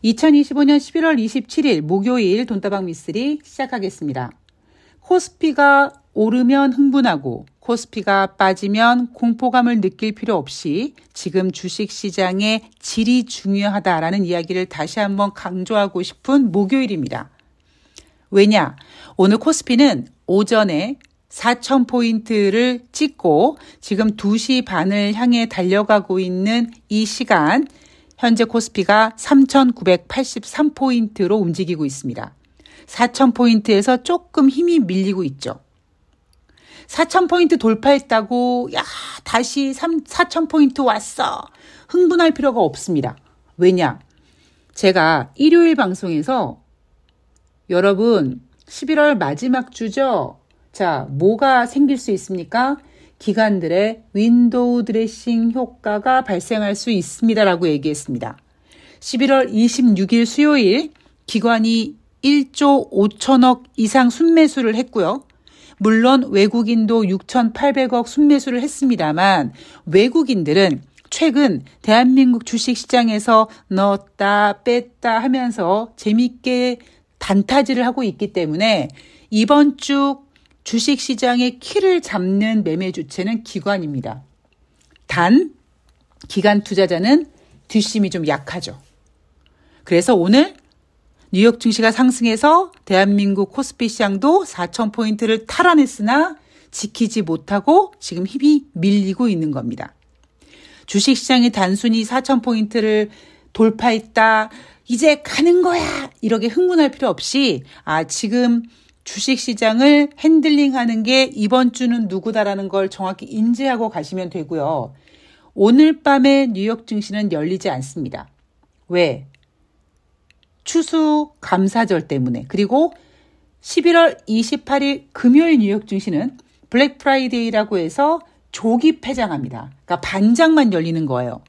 2025년 11월 27일 목요일 돈다방 미쓰리 시작하겠습니다. 코스피가 오르면 흥분하고 코스피가 빠지면 공포감을 느낄 필요 없이 지금 주식시장의 질이 중요하다라는 이야기를 다시 한번 강조하고 싶은 목요일입니다. 왜냐? 오늘 코스피는 오전에 4,000포인트를 찍고 지금 2시 반을 향해 달려가고 있는 이 시간 현재 코스피가 3,983포인트로 움직이고 있습니다. 4,000포인트에서 조금 힘이 밀리고 있죠. 4,000포인트 돌파했다고 다시 4,000포인트 왔어. 흥분할 필요가 없습니다. 왜냐? 제가 일요일 방송에서 여러분 11월 마지막 주죠. 자, 뭐가 생길 수 있습니까? 기관들의 윈도우 드레싱 효과가 발생할 수 있습니다라고 얘기했습니다. 11월 26일 수요일 기관이 1조 5천억 이상 순매수를 했고요. 물론 외국인도 6,800억 순매수를 했습니다만 외국인들은 최근 대한민국 주식시장에서 넣었다 뺐다 하면서 재밌게 단타질을 하고 있기 때문에 이번 주 주식시장의 키를 잡는 매매 주체는 기관입니다. 단 기관 투자자는 뒷심이 좀 약하죠. 그래서 오늘 뉴욕 증시가 상승해서 대한민국 코스피 시장도 4,000포인트를 탈환했으나 지키지 못하고 지금 힘이 밀리고 있는 겁니다. 주식시장이 단순히 4,000포인트를 돌파했다. 이제 가는 거야. 이렇게 흥분할 필요 없이 지금 주식시장을 핸들링하는 게 이번 주는 누구다라는 걸 정확히 인지하고 가시면 되고요. 오늘 밤에 뉴욕 증시는 열리지 않습니다. 왜? 추수 감사절 때문에. 그리고 11월 28일 금요일 뉴욕 증시는 블랙 프라이데이라고 해서 조기 폐장합니다. 그러니까 반장만 열리는 거예요.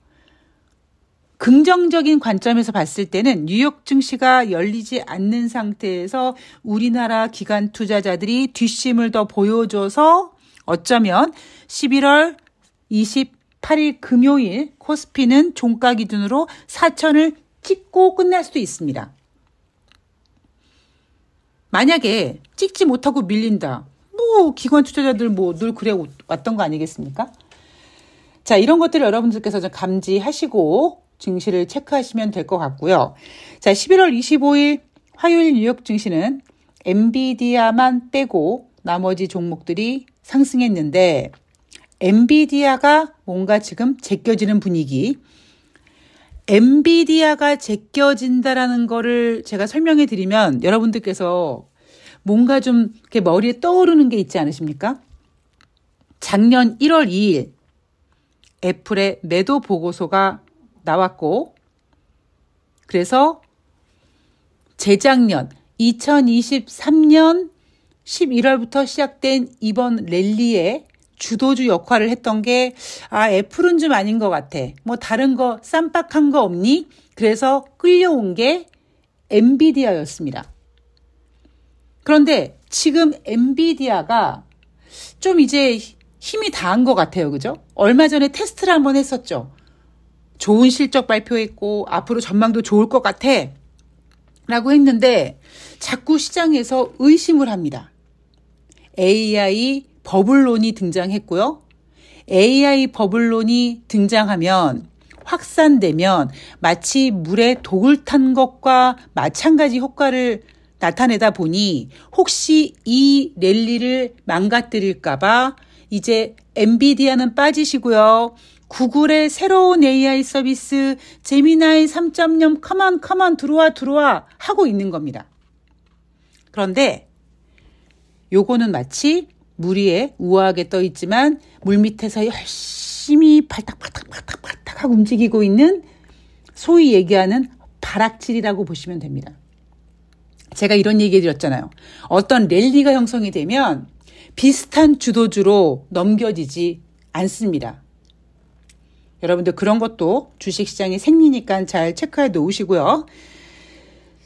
긍정적인 관점에서 봤을 때는 뉴욕 증시가 열리지 않는 상태에서 우리나라 기관 투자자들이 뒷심을 더 보여줘서 어쩌면 11월 28일 금요일 코스피는 종가 기준으로 4,000을 찍고 끝날 수도 있습니다. 만약에 찍지 못하고 밀린다. 기관 투자자들 늘 그래 왔던 거 아니겠습니까? 자, 이런 것들을 여러분들께서 좀 감지하시고 증시를 체크하시면 될 것 같고요. 자, 11월 25일 화요일 뉴욕 증시는 엔비디아만 빼고 나머지 종목들이 상승했는데 엔비디아가 뭔가 지금 제껴지는 분위기. 엔비디아가 제껴진다라는 거를 제가 설명해 드리면 여러분들께서 뭔가 좀 이렇게 머리에 떠오르는 게 있지 않으십니까? 작년 1월 2일 애플의 매도 보고서가 나왔고 그래서 재작년 2023년 11월부터 시작된 이번 랠리에 주도주 역할을 했던 게 애플은 좀 아닌 것 같아. 다른 거 쌈박한 거 없니? 그래서 끌려온 게 엔비디아였습니다. 그런데 지금 엔비디아가 좀 이제 힘이 다한 것 같아요. 그죠? 얼마 전에 테스트를 한번 했었죠. 좋은 실적 발표했고 앞으로 전망도 좋을 것 같아 라고 했는데 자꾸 시장에서 의심을 합니다. AI 버블론이 등장했고요. AI 버블론이 등장하면 확산되면 마치 물에 독을 탄 것과 마찬가지 효과를 나타내다 보니 혹시 이 랠리를 망가뜨릴까 봐 이제 엔비디아는 빠지시고요. 구글의 새로운 AI 서비스 제미나이 3.0 컴온 들어와 하고 있는 겁니다. 그런데 요거는 마치 물 위에 우아하게 떠 있지만 물 밑에서 열심히 발탁 하고 움직이고 있는 소위 얘기하는 바락질이라고 보시면 됩니다. 제가 이런 얘기 드렸잖아요. 어떤 랠리가 형성이 되면 비슷한 주도주로 넘겨지지 않습니다. 여러분들 그런 것도 주식시장의 생리니까 잘 체크해 놓으시고요.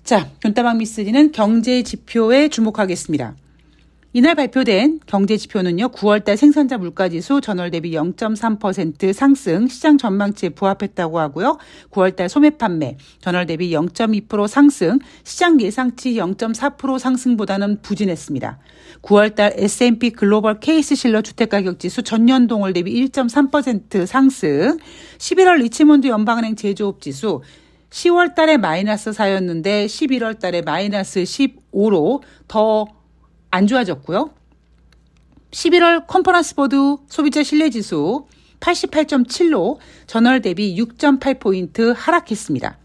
자, 돈다방 미쓰리는 경제 지표에 주목하겠습니다. 이날 발표된 경제지표는요. 9월달 생산자 물가지수 전월 대비 0.3% 상승, 시장 전망치에 부합했다고 하고요. 9월달 소매 판매 전월 대비 0.2% 상승, 시장 예상치 0.4% 상승보다는 부진했습니다. 9월달 S&P 글로벌 케이스 실러 주택가격지수 전년 동월 대비 1.3% 상승, 11월 리치몬드 연방은행 제조업지수 10월 달에 마이너스 4였는데 11월 달에 마이너스 15로 더 안 좋아졌고요. 11월 컨퍼런스 보드 소비자 신뢰지수 88.7로 전월 대비 6.8포인트 하락했습니다.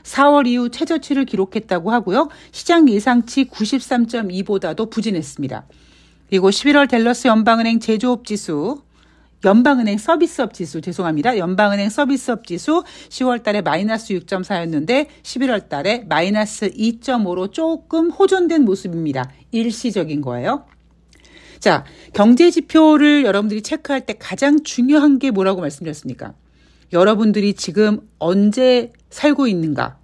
4월 이후 최저치를 기록했다고 하고요. 시장 예상치 93.2보다도 부진했습니다. 그리고 11월 댈러스 연방은행 제조업 지수, 연방은행 서비스업 지수, 연방은행 서비스업 지수 10월 달에 마이너스 6.4였는데 11월 달에 마이너스 2.5로 조금 호전된 모습입니다. 일시적인 거예요. 자, 경제 지표를 여러분들이 체크할 때 가장 중요한 게 뭐라고 말씀드렸습니까? 여러분들이 지금 언제 살고 있는가?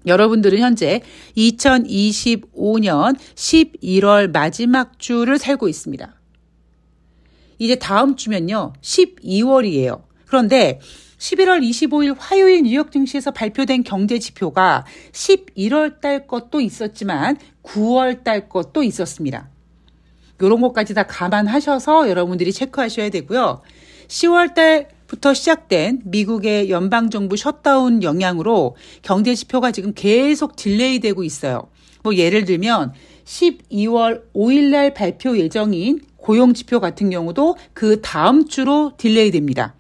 여러분들은 현재 2025년 11월 마지막 주를 살고 있습니다. 이제 다음 주면요. 12월이에요. 그런데 11월 25일 화요일 뉴욕 증시에서 발표된 경제 지표가 11월 달 것도 있었지만 9월 달 것도 있었습니다. 이런 것까지 다 감안하셔서 여러분들이 체크하셔야 되고요. 10월 달부터 시작된 미국의 연방정부 셧다운 영향으로 경제 지표가 지금 계속 딜레이 되고 있어요. 뭐 예를 들면 12월 5일 날 발표 예정인 고용지표 같은 경우도 그 다음 주로 딜레이 됩니다.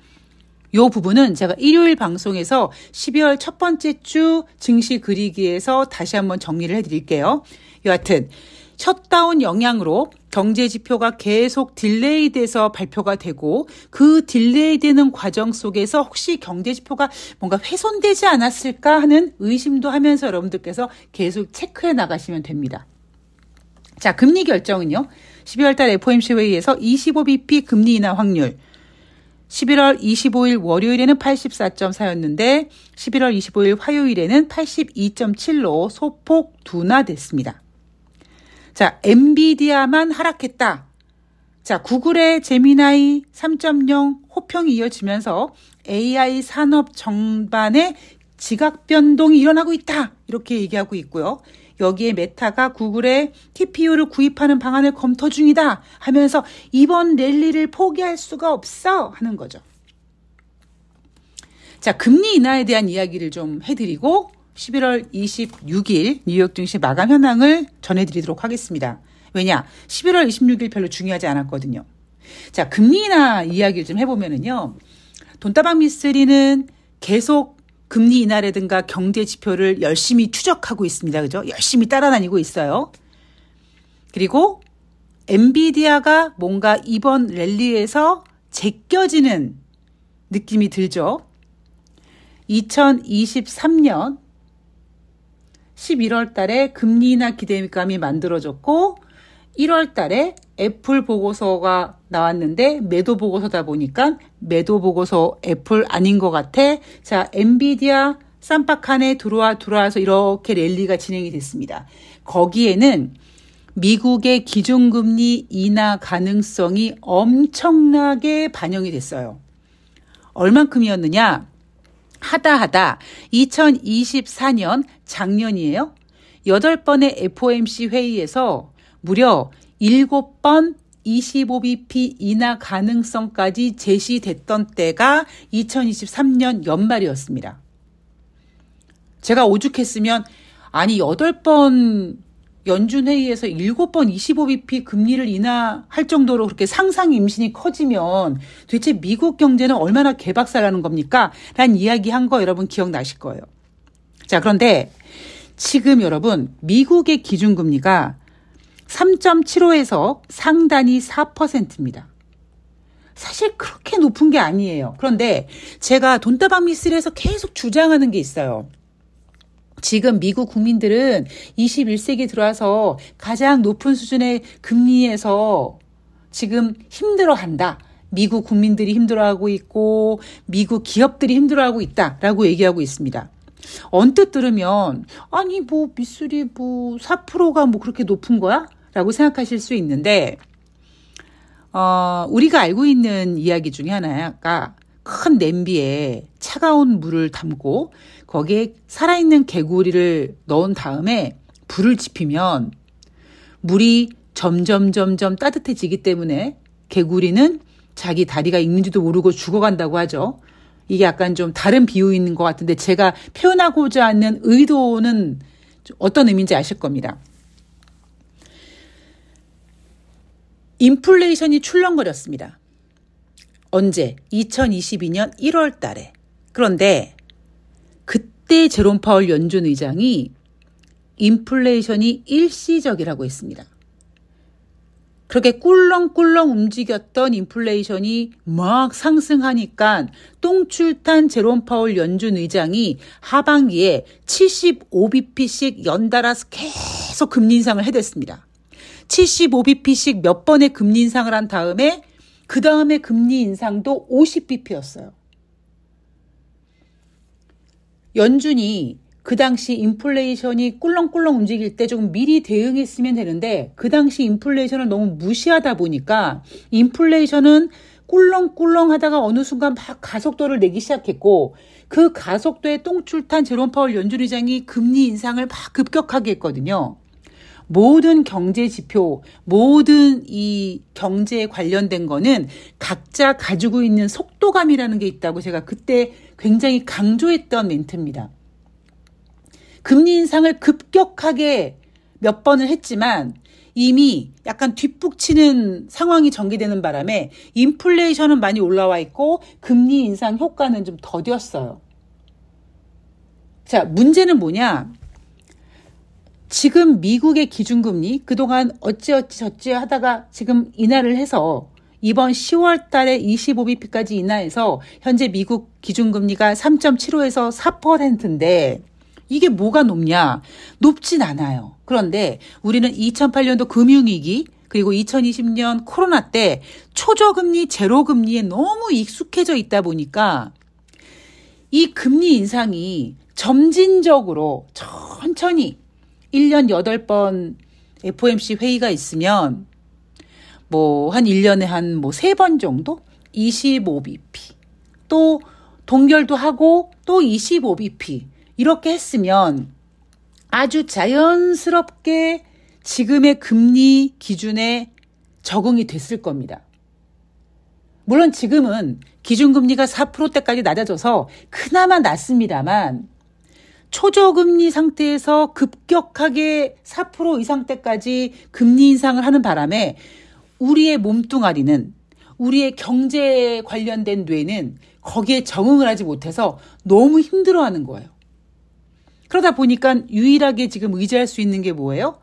이 부분은 제가 일요일 방송에서 12월 첫 번째 주 증시 그리기에서 다시 한번 정리를 해드릴게요. 여하튼 셧다운 영향으로 경제지표가 계속 딜레이 돼서 발표가 되고 그 딜레이 되는 과정 속에서 혹시 경제지표가 뭔가 훼손되지 않았을까 하는 의심도 하면서 여러분들께서 계속 체크해 나가시면 됩니다. 자, 금리 결정은요. 12월 달 FOMC 회의에서 25bp 금리 인하 확률 11월 25일 월요일에는 84.4였는데 11월 25일 화요일에는 82.7로 소폭 둔화됐습니다. 자, 엔비디아만 하락했다. 자, 구글의 제미나이 3.0 호평이 이어지면서 AI 산업 전반에 지각 변동이 일어나고 있다. 이렇게 얘기하고 있고요. 여기에 메타가 구글의 TPU를 구입하는 방안을 검토 중이다 하면서 이번 랠리를 포기할 수가 없어 하는 거죠. 자, 금리 인하에 대한 이야기를 좀 해드리고 11월 26일 뉴욕 증시 마감 현황을 전해드리도록 하겠습니다. 왜냐? 11월 26일 별로 중요하지 않았거든요. 자, 금리 인하 이야기를 좀 해보면은요. 돈다방 미스리는 계속 금리 인하라든가 경제 지표를 열심히 추적하고 있습니다. 그죠? 열심히 따라다니고 있어요. 그리고 엔비디아가 뭔가 이번 랠리에서 제껴지는 느낌이 들죠. 2023년 11월 달에 금리 인하 기대감이 만들어졌고 1월 달에 애플 보고서가 나왔는데 매도 보고서다 보니까 매도 보고서 애플 아닌 것 같아. 자, 엔비디아 쌈박한에 들어와서 이렇게 랠리가 진행이 됐습니다. 거기에는 미국의 기준금리 인하 가능성이 엄청나게 반영이 됐어요. 얼만큼이었느냐? 하다 2024년 작년이에요. 8번의 FOMC 회의에서 무려 7번 25bp 인하 가능성까지 제시됐던 때가 2023년 연말이었습니다. 제가 오죽했으면 아니 8번 연준회의에서 7번 25bp 금리를 인하할 정도로 그렇게 상상 임신이 커지면 도대체 미국 경제는 얼마나 개박살나는 겁니까? 라는 이야기한 거 여러분 기억나실 거예요. 자, 그런데 지금 여러분 미국의 기준금리가 3.75에서 상단이 4%입니다. 사실 그렇게 높은 게 아니에요. 그런데 제가 돈다방 미스에서 계속 주장하는 게 있어요. 지금 미국 국민들은 21세기에 들어와서 가장 높은 수준의 금리에서 지금 힘들어한다. 미국 국민들이 힘들어하고 있고 미국 기업들이 힘들어하고 있다라고 얘기하고 있습니다. 언뜻 들으면 아니 뭐 미쓰리 뭐 4%가 뭐 그렇게 높은 거야? 라고 생각하실 수 있는데, 우리가 알고 있는 이야기 중에 하나가 큰 냄비에 차가운 물을 담고 거기에 살아있는 개구리를 넣은 다음에 불을 지피면 물이 점점 따뜻해지기 때문에 개구리는 자기 다리가 있는지도 모르고 죽어간다고 하죠. 이게 약간 좀 다른 비유인 것 같은데 제가 표현하고자 하는 의도는 어떤 의미인지 아실 겁니다. 인플레이션이 출렁거렸습니다. 언제? 2022년 1월 달에. 그런데 그때 제롬 파월 연준 의장이 인플레이션이 일시적이라고 했습니다. 그렇게 꿀렁꿀렁 움직였던 인플레이션이 막 상승하니까 똥줄탄 제롬 파월 연준 의장이 하반기에 75bp씩 연달아서 계속 금리 인상을 해댔습니다. 75bp씩 몇 번의 금리 인상을 한 다음에 그 다음에 금리 인상도 50bp였어요. 연준이 그 당시 인플레이션이 꿀렁꿀렁 움직일 때 좀 미리 대응했으면 되는데 그 당시 인플레이션을 너무 무시하다 보니까 인플레이션은 꿀렁꿀렁 하다가 어느 순간 막 가속도를 내기 시작했고 그 가속도에 똥줄탄 제롬 파월 연준 의장이 금리 인상을 막 급격하게 했거든요. 모든 경제 지표, 모든 이 경제에 관련된 거는 각자 가지고 있는 속도감이라는 게 있다고 제가 그때 굉장히 강조했던 멘트입니다. 금리 인상을 급격하게 몇 번을 했지만 이미 약간 뒷북치는 상황이 전개되는 바람에 인플레이션은 많이 올라와 있고 금리 인상 효과는 좀 더뎠어요. 자, 문제는 뭐냐? 지금 미국의 기준금리 그동안 어찌어찌 하다가 지금 인하를 해서 이번 10월 달에 25bp까지 인하해서 현재 미국 기준금리가 3.75에서 4%인데 이게 뭐가 높냐? 높진 않아요. 그런데 우리는 2008년도 금융위기 그리고 2020년 코로나 때 초저금리, 제로금리에 너무 익숙해져 있다 보니까 이 금리 인상이 점진적으로 천천히 1년 8번 FOMC 회의가 있으면 한 1년에 한 3번 정도 25bp 또 동결도 하고 또 25bp 이렇게 했으면 아주 자연스럽게 지금의 금리 기준에 적응이 됐을 겁니다. 물론 지금은 기준금리가 4%대까지 낮아져서 그나마 낮습니다만 초저금리 상태에서 급격하게 4% 이상대까지 금리 인상을 하는 바람에 우리의 몸뚱아리는 우리의 경제에 관련된 뇌는 거기에 적응을 하지 못해서 너무 힘들어하는 거예요. 그러다 보니까 유일하게 지금 의지할 수 있는 게 뭐예요?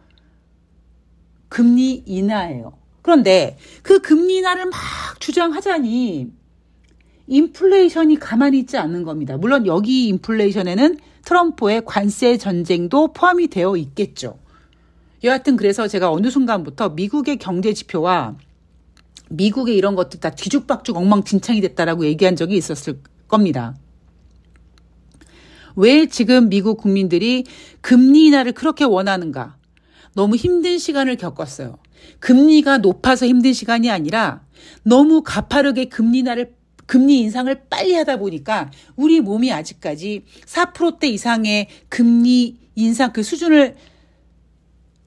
금리 인하예요. 그런데 그 금리 인하를 막 주장하자니 인플레이션이 가만히 있지 않는 겁니다. 물론 여기 인플레이션에는 트럼프의 관세 전쟁도 포함이 되어 있겠죠. 여하튼 그래서 제가 어느 순간부터 미국의 경제 지표와 미국의 이런 것들 다 뒤죽박죽 엉망진창이 됐다라고 얘기한 적이 있었을 겁니다. 왜 지금 미국 국민들이 금리 인하를 그렇게 원하는가? 너무 힘든 시간을 겪었어요. 금리가 높아서 힘든 시간이 아니라 너무 가파르게 금리 인상을 빨리 하다 보니까 우리 몸이 아직까지 4%대 이상의 금리 인상 그 수준을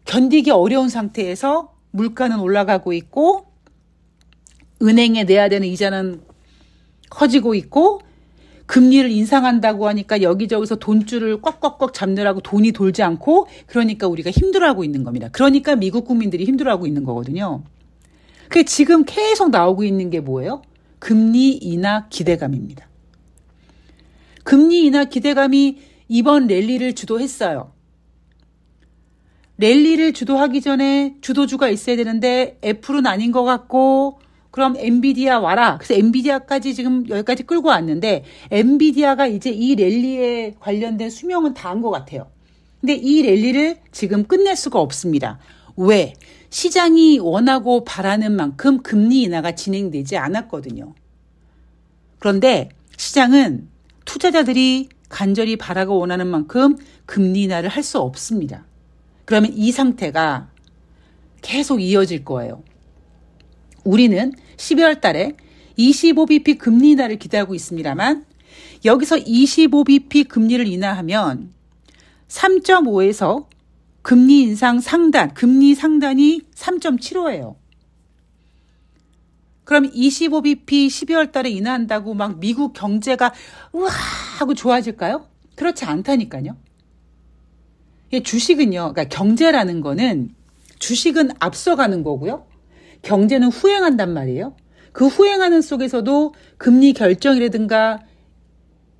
견디기 어려운 상태에서 물가는 올라가고 있고 은행에 내야 되는 이자는 커지고 있고 금리를 인상한다고 하니까 여기저기서 돈줄을 꽉꽉꽉 잡느라고 돈이 돌지 않고 그러니까 우리가 힘들어하고 있는 겁니다. 그러니까 미국 국민들이 힘들어하고 있는 거거든요. 그게 지금 계속 나오고 있는 게 뭐예요? 금리 인하 기대감입니다. 금리 인하 기대감이 이번 랠리를 주도했어요. 랠리를 주도하기 전에 주도주가 있어야 되는데 애플은 아닌 것 같고 그럼 엔비디아 와라. 그래서 엔비디아까지 지금 여기까지 끌고 왔는데 엔비디아가 이제 이 랠리에 관련된 수명은 다 한 것 같아요. 근데 이 랠리를 지금 끝낼 수가 없습니다. 왜? 시장이 원하고 바라는 만큼 금리 인하가 진행되지 않았거든요. 그런데 시장은 투자자들이 간절히 바라고 원하는 만큼 금리 인하를 할 수 없습니다. 그러면 이 상태가 계속 이어질 거예요. 우리는 12월 달에 25bp 금리 인하를 기대하고 있습니다만 여기서 25bp 금리를 인하하면 3.5에서 금리 인상 상단, 금리 상단이 3.75예요. 그럼 25bp 12월 달에 인하한다고 막 미국 경제가 우와 하고 좋아질까요? 그렇지 않다니까요. 주식은요, 그러니까 경제라는 거는 주식은 앞서가는 거고요. 경제는 후행한단 말이에요. 그 후행하는 속에서도 금리 결정이라든가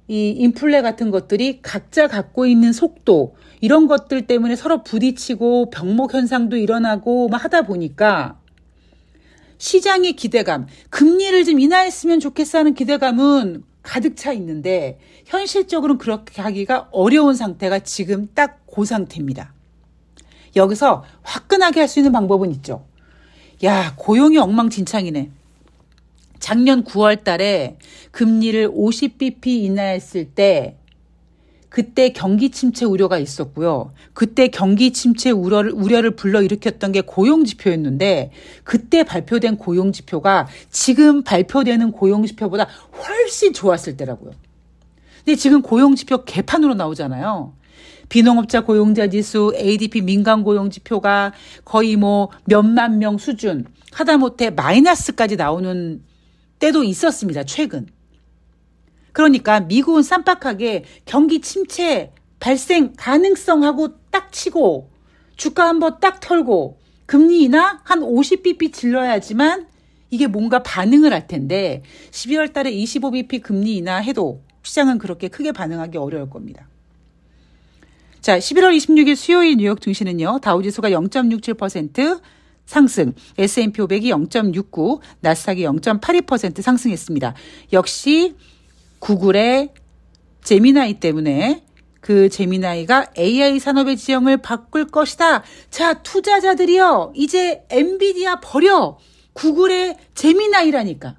이 인플레 같은 것들이 각자 갖고 있는 속도 이런 것들 때문에 서로 부딪히고 병목 현상도 일어나고 막 하다 보니까 시장의 기대감, 금리를 좀 인하했으면 좋겠어 하는 기대감은 가득 차 있는데 현실적으로는 그렇게 하기가 어려운 상태가 지금 딱 그 상태입니다. 여기서 화끈하게 할 수 있는 방법은 있죠. 야, 고용이 엉망진창이네. 작년 9월 달에 금리를 50bp 인하했을 때 그때 경기 침체 우려가 있었고요. 그때 경기 침체 우려를 불러일으켰던 게 고용지표였는데 그때 발표된 고용지표가 지금 발표되는 고용지표보다 훨씬 좋았을 때라고요. 근데 지금 고용지표 개판으로 나오잖아요. 비농업자 고용자 지수, ADP 민간 고용지표가 거의 뭐 몇만 명 수준, 하다못해 마이너스까지 나오는 때도 있었습니다. 최근. 그러니까 미국은 쌈박하게 경기 침체 발생 가능성하고 딱 치고 주가 한번 딱 털고 금리 인하 한 50bp 질러야지만 이게 뭔가 반응을 할 텐데 12월 달에 25bp 금리 인하해도 시장은 그렇게 크게 반응하기 어려울 겁니다. 자, 11월 26일 수요일 뉴욕 증시는요. 다우지수가 0.67% 상승, S&P 500이 0.69, 나스닥이 0.82% 상승했습니다. 역시 구글의 제미나이 때문에 그 제미나이가 AI 산업의 지형을 바꿀 것이다. 자, 투자자들이요. 이제 엔비디아 버려. 구글의 제미나이라니까.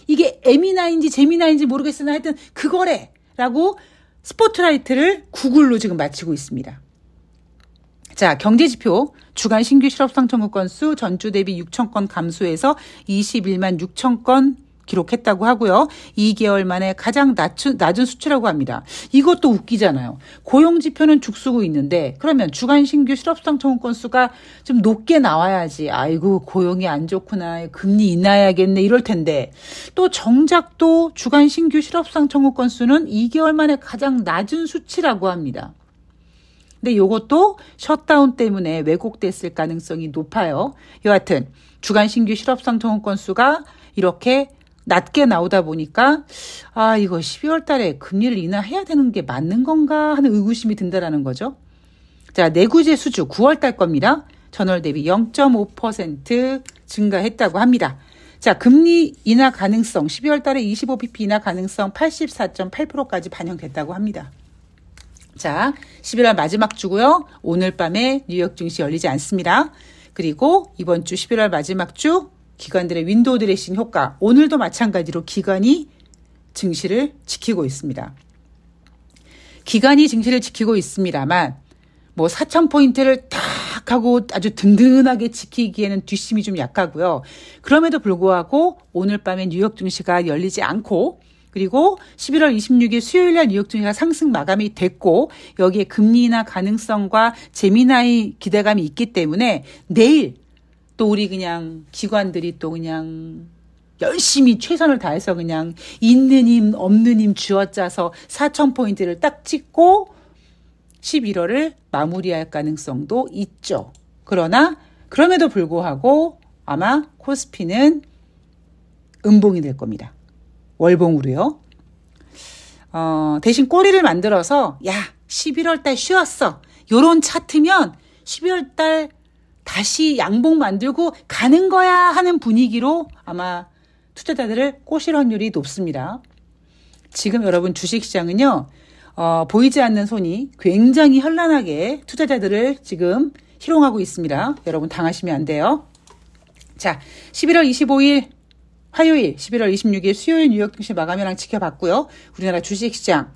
이게 에미나인지 제미나인지 모르겠으나 하여튼 그거래. 라고 스포트라이트를 구글로 지금 마치고 있습니다. 자, 경제지표 주간 신규 실업상청구 건수 전주 대비 6천 건 감소해서 21만 6천 건 기록했다고 하고요. 2개월 만에 가장 낮은 수치라고 합니다. 이것도 웃기잖아요. 고용지표는 죽쓰고 있는데 그러면 주간 신규 실업상청구 건수가 좀 높게 나와야지. 아이고 고용이 안 좋구나. 금리 인하해야겠네 이럴 텐데 또 정작 또 주간 신규 실업상청구 건수는 2개월 만에 가장 낮은 수치라고 합니다. 근데 이것도 셧다운 때문에 왜곡됐을 가능성이 높아요. 여하튼 주간 신규 실업상청구 건수가 이렇게 낮게 나오다 보니까 아 이거 12월 달에 금리를 인하해야 되는 게 맞는 건가 하는 의구심이 든다라는 거죠. 자, 내구재 수주 9월 달 겁니다. 전월 대비 0.5% 증가했다고 합니다. 자, 금리 인하 가능성 12월 달에 25bp 인하 가능성 84.8%까지 반영됐다고 합니다. 자, 11월 마지막 주고요. 오늘 밤에 뉴욕 증시 열리지 않습니다. 그리고 이번 주 11월 마지막 주 기관들의 윈도우 드레싱 효과, 오늘도 마찬가지로 기관이 증시를 지키고 있습니다. 기관이 증시를 지키고 있습니다만 뭐 4,000포인트를 딱 하고 아주 든든하게 지키기에는 뒷심이 좀 약하고요. 그럼에도 불구하고 오늘 밤에 뉴욕 증시가 열리지 않고 그리고 11월 26일 수요일 날 뉴욕 증시가 상승 마감이 됐고 여기에 금리 인하 가능성과 제미나이 기대감이 있기 때문에 내일 또 우리 그냥 기관들이 또 그냥 열심히 최선을 다해서 그냥 있는 힘 없는 힘 쥐어짜서 4,000포인트를 딱 찍고 11월을 마무리할 가능성도 있죠. 그러나 그럼에도 불구하고 아마 코스피는 음봉이 될 겁니다. 월봉으로요. 대신 꼬리를 만들어서 야 11월 달 쉬었어. 요런 차트면 12월 달 다시 양봉 만들고 가는 거야 하는 분위기로 아마 투자자들을 꼬실 확률이 높습니다. 지금 여러분 주식시장은요. 보이지 않는 손이 굉장히 현란하게 투자자들을 지금 희롱하고 있습니다. 여러분 당하시면 안 돼요. 자, 11월 25일 화요일, 11월 26일 수요일 뉴욕 증시 마감이랑 지켜봤고요. 우리나라 주식시장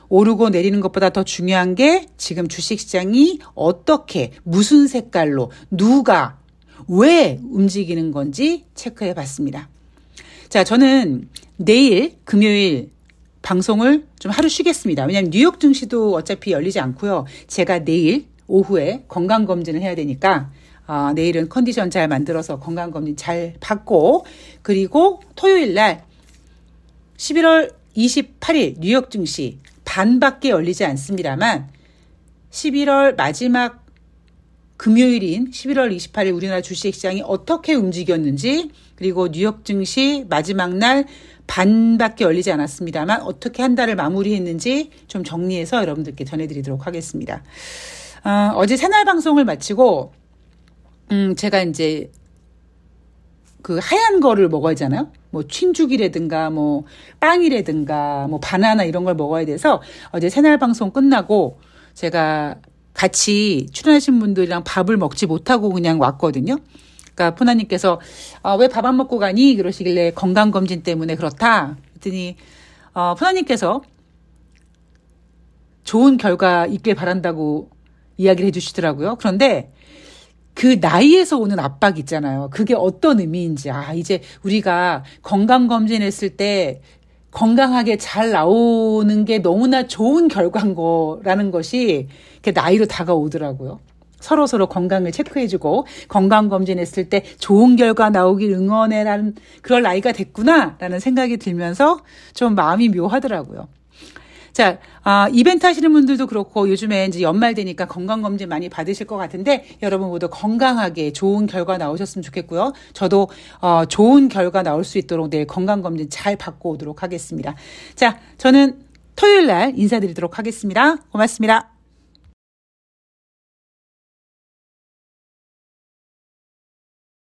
오르고 내리는 것보다 더 중요한 게 지금 주식시장이 어떻게 무슨 색깔로 누가 왜 움직이는 건지 체크해 봤습니다. 자, 저는 내일 금요일 방송을 좀 하루 쉬겠습니다. 왜냐하면 뉴욕 증시도 어차피 열리지 않고요. 제가 내일 오후에 건강검진을 해야 되니까 내일은 컨디션 잘 만들어서 건강검진 잘 받고, 그리고 토요일 날 11월 28일 뉴욕 증시 반밖에 열리지 않습니다만 11월 마지막 금요일인 11월 28일 우리나라 주식시장이 어떻게 움직였는지, 그리고 뉴욕 증시 마지막 날 반밖에 열리지 않았습니다만 어떻게 한 달을 마무리했는지 좀 정리해서 여러분들께 전해드리도록 하겠습니다. 어제 새날 방송을 마치고 제가 이제 그 하얀 거를 먹어야 하잖아요. 뭐 춘죽이라든가 뭐 빵이라든가 뭐 바나나 이런 걸 먹어야 돼서 어제 새날 방송 끝나고 제가 같이 출연하신 분들이랑 밥을 먹지 못하고 그냥 왔거든요. 그러니까 푸나님께서 왜 밥 안 먹고 가니? 그러시길래 건강검진 때문에 그렇다. 그랬더니 푸나님께서 좋은 결과 있길 바란다고 이야기를 해주시더라고요. 그런데 그 나이에서 오는 압박 있잖아요. 그게 어떤 의미인지. 이제 우리가 건강검진했을 때 건강하게 잘 나오는 게 너무나 좋은 결과인 거라는 것이 이렇게 나이로 다가오더라고요. 서로 건강을 체크해주고 건강검진했을 때 좋은 결과 나오길 응원해라는 그럴 나이가 됐구나라는 생각이 들면서 좀 마음이 묘하더라고요. 자, 이벤트 하시는 분들도 그렇고 요즘에 이제 연말 되니까 건강검진 많이 받으실 것 같은데 여러분 모두 건강하게 좋은 결과 나오셨으면 좋겠고요. 저도 좋은 결과 나올 수 있도록 내일 건강검진 잘 받고 오도록 하겠습니다. 자, 저는 토요일 날 인사드리도록 하겠습니다. 고맙습니다.